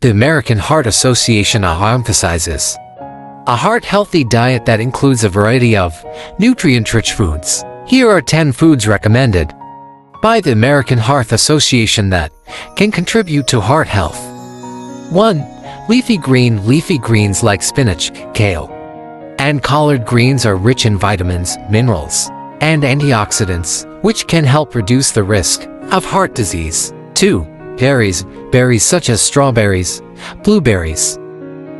The American Heart Association emphasizes a heart-healthy diet that includes a variety of nutrient-rich foods. Here are 10 foods recommended by the American Heart Association that can contribute to heart health. 1. Leafy greens like spinach, kale, and collard greens are rich in vitamins, minerals, and antioxidants, which can help reduce the risk of heart disease. 2. Berries such as strawberries, blueberries,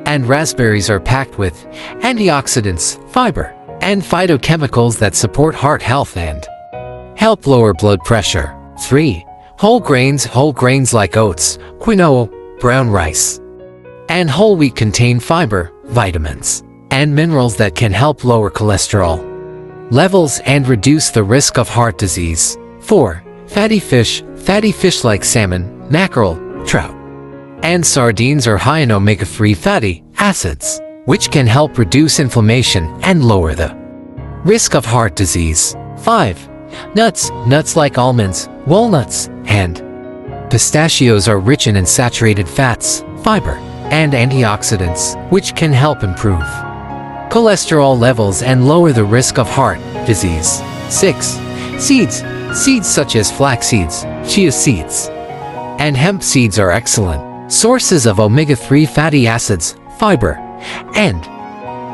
and raspberries are packed with antioxidants, fiber, and phytochemicals that support heart health and help lower blood pressure. 3. Whole grains like oats, quinoa, brown rice, and whole wheat contain fiber, vitamins, and minerals that can help lower cholesterol levels and reduce the risk of heart disease. 4. Fatty fish like salmon, mackerel, trout, and sardines are high in omega-3 fatty acids, which can help reduce inflammation and lower the risk of heart disease. 5. Nuts like almonds, walnuts, and pistachios are rich in saturated fats, fiber, and antioxidants, which can help improve cholesterol levels and lower the risk of heart disease. 6. Seeds such as flax seeds, chia seeds, and hemp seeds are excellent sources of omega-3 fatty acids, fiber, and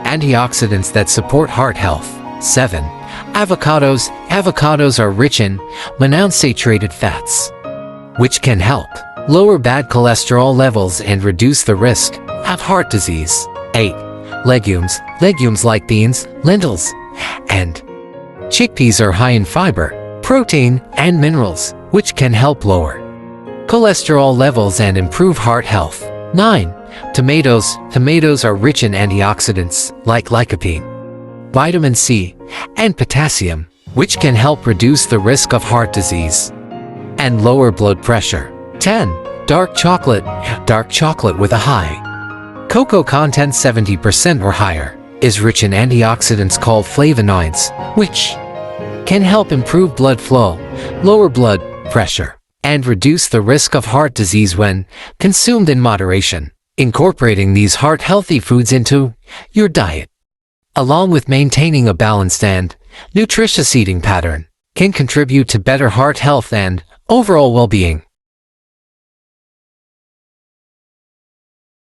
antioxidants that support heart health. 7. Avocados are rich in monounsaturated fats, which can help lower bad cholesterol levels and reduce the risk of heart disease. 8. Legumes like beans, lentils, and chickpeas are high in fiber, protein, and minerals, which can help lower cholesterol levels and improve heart health. 9. Tomatoes are rich in antioxidants like lycopene, vitamin C, and potassium, which can help reduce the risk of heart disease and lower blood pressure. 10. Dark chocolate with a high cocoa content 70% or higher is rich in antioxidants called flavonoids, which can help improve blood flow, lower blood pressure, and reduce the risk of heart disease when consumed in moderation. Incorporating these heart-healthy foods into your diet, along with maintaining a balanced and nutritious eating pattern, can contribute to better heart health and overall well-being.